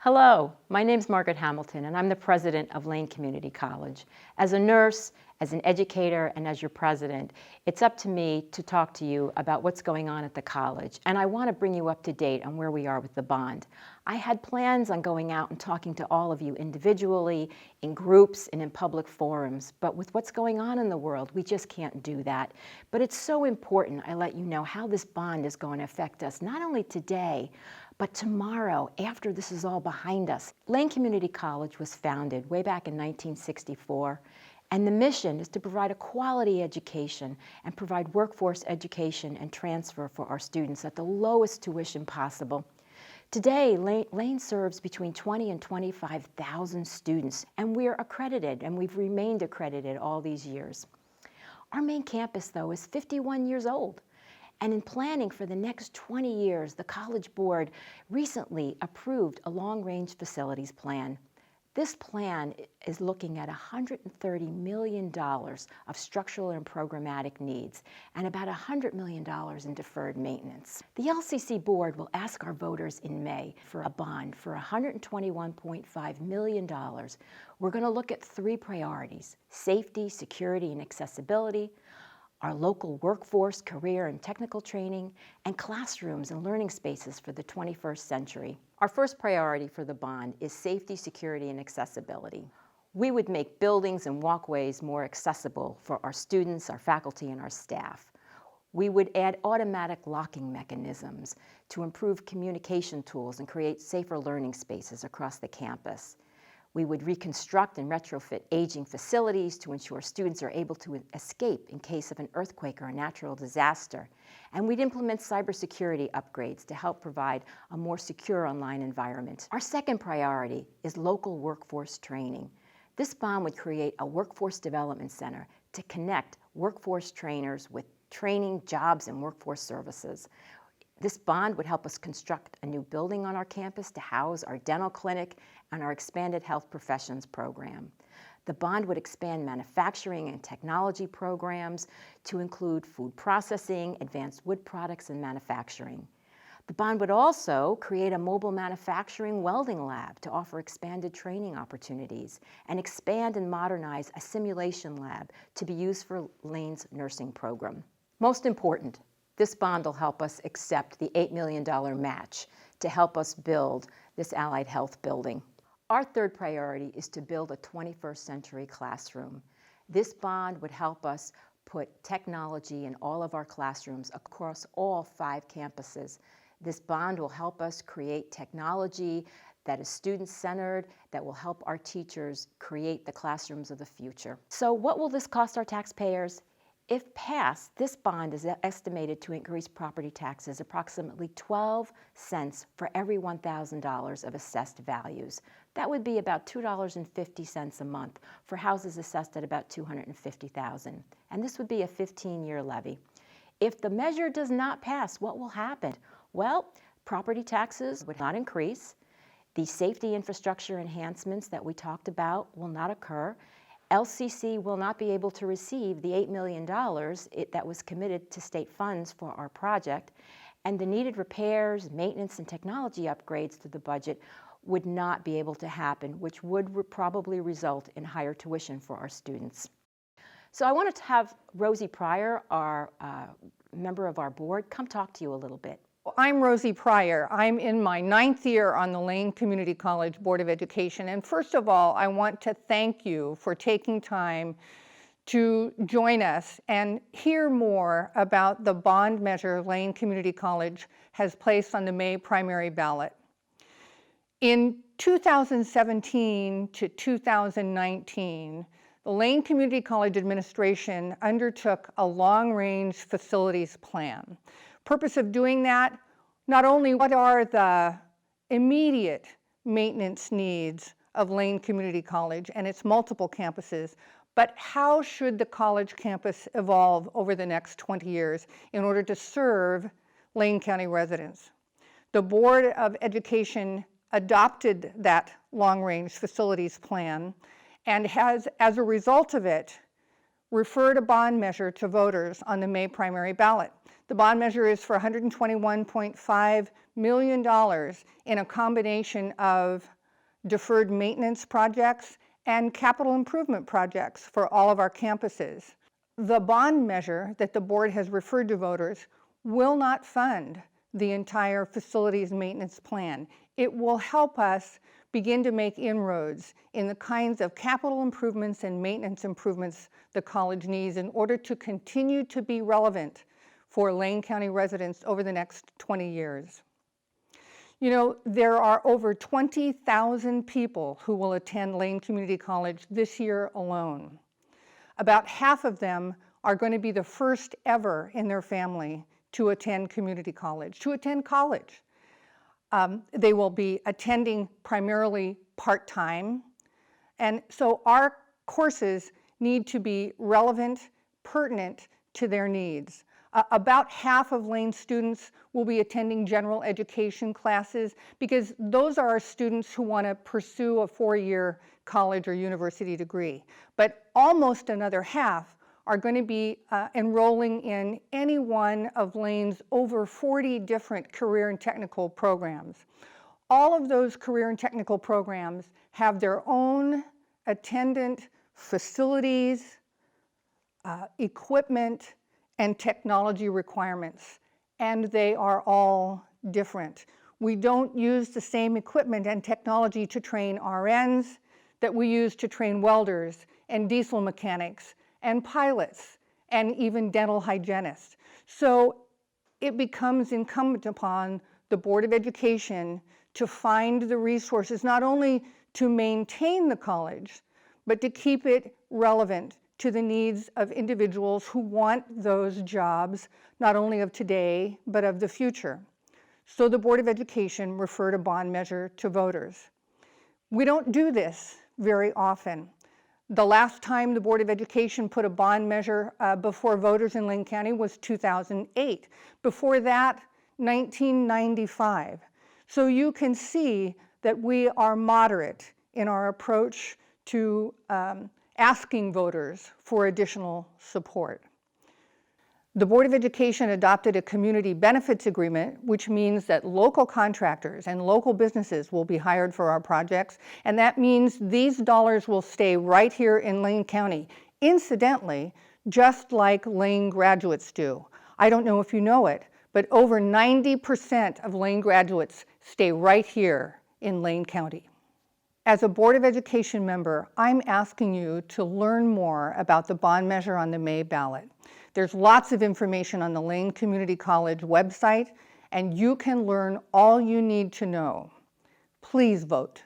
Hello, my name's Margaret Hamilton, and I'm the president of Lane Community College. As a nurse, as an educator, and as your president, it's up to me to talk to you about what's going on at the college, and I want to bring you up to date on where we are with the bond. I had plans on going out and talking to all of you individually, in groups, and in public forums, but with what's going on in the world, we just can't do that. But it's so important I let you know how this bond is going to affect us, not only today, but tomorrow, after this is all behind us. Lane Community College was founded way back in 1964, and the mission is to provide a quality education and provide workforce education and transfer for our students at the lowest tuition possible. Today, Lane serves between 20 and 25,000 students, and we're accredited, and we've remained accredited all these years. Our main campus, though, is 51 years old. And in planning for the next 20 years, the College Board recently approved a long-range facilities plan. This plan is looking at $130 million of structural and programmatic needs and about $100 million in deferred maintenance. The LCC Board will ask our voters in May for a bond for $121.5 million. We're going to look at three priorities: safety, security, and accessibility, our local workforce, career, and technical training, and classrooms and learning spaces for the 21st century. Our first priority for the bond is safety, security, and accessibility. We would make buildings and walkways more accessible for our students, our faculty, and our staff. We would add automatic locking mechanisms to improve communication tools and create safer learning spaces across the campus. We would reconstruct and retrofit aging facilities to ensure students are able to escape in case of an earthquake or a natural disaster. And we'd implement cybersecurity upgrades to help provide a more secure online environment. Our second priority is local workforce training. This bond would create a workforce development center to connect workforce trainers with training, jobs, and workforce services. This bond would help us construct a new building on our campus to house our dental clinic and our expanded health professions program. The bond would expand manufacturing and technology programs to include food processing, advanced wood products, and manufacturing. The bond would also create a mobile manufacturing welding lab to offer expanded training opportunities and expand and modernize a simulation lab to be used for Lane's nursing program. Most important, this bond will help us accept the $8 million match to help us build this allied health building. Our third priority is to build a 21st century classroom. This bond would help us put technology in all of our classrooms across all 5 campuses. This bond will help us create technology that is student-centered, that will help our teachers create the classrooms of the future. So what will this cost our taxpayers? If passed, this bond is estimated to increase property taxes approximately 12 cents for every $1,000 of assessed values. That would be about $2.50 a month for houses assessed at about $250,000. And this would be a 15-year levy. If the measure does not pass, what will happen? Well, property taxes would not increase. The safety infrastructure enhancements that we talked about will not occur. LCC will not be able to receive the $8 million that was committed to state funds for our project, and the needed repairs, maintenance, and technology upgrades to the budget would not be able to happen, which would probably result in higher tuition for our students. So I wanted to have Rosie Pryor, our member of our board, come talk to you a little bit. I'm Rosie Pryor. I'm in my 9th year on the Lane Community College Board of Education. And first of all, I want to thank you for taking time to join us and hear more about the bond measure Lane Community College has placed on the May primary ballot. In 2017 to 2019, the Lane Community College administration undertook a long-range facilities plan. Purpose of doing that, not only what are the immediate maintenance needs of Lane Community College and its multiple campuses, but how should the college campus evolve over the next 20 years in order to serve Lane County residents. The Board of Education adopted that long-range facilities plan and has, as a result of it, referred a bond measure to voters on the May primary ballot. The bond measure is for $121.5 million in a combination of deferred maintenance projects, and capital improvement projects for all of our campuses. The bond measure that the board has referred to voters will not fund the entire facilities maintenance plan. It will help us begin to make inroads in the kinds of capital improvements and maintenance improvements the college needs in order to continue to be relevant for Lane County residents over the next 20 years. You know, there are over 20,000 people who will attend Lane Community College this year alone. About half of them are going to be the first ever in their family to attend community college, to attend college. They will be attending primarily part-time, and so our courses need to be relevant, pertinent to their needs. About half of Lane students will be attending general education classes because those are our students who want to pursue a 4-year college or university degree. But almost another half are going to be enrolling in any one of Lane's over 40 different career and technical programs. All of those career and technical programs have their own attendant facilities, equipment, and technology requirements, and they are all different. We don't use the same equipment and technology to train RNs that we use to train welders and diesel mechanics and pilots and even dental hygienists. So it becomes incumbent upon the Board of Education to find the resources not only to maintain the college, but to keep it relevant to the needs of individuals who want those jobs, not only of today, but of the future. So the Board of Education referred a bond measure to voters. We don't do this very often. The last time the Board of Education put a bond measure before voters in Lane County was 2008. Before that, 1995. So you can see that we are moderate in our approach to asking voters for additional support. The Board of Education adopted a community benefits agreement, which means that local contractors and local businesses will be hired for our projects, and that means these dollars will stay right here in Lane County. Incidentally, just like Lane graduates do. I don't know if you know it, but over 90% of Lane graduates stay right here in Lane County. As a Board of Education member, I'm asking you to learn more about the bond measure on the May ballot. There's lots of information on the Lane Community College website, and you can learn all you need to know. Please vote.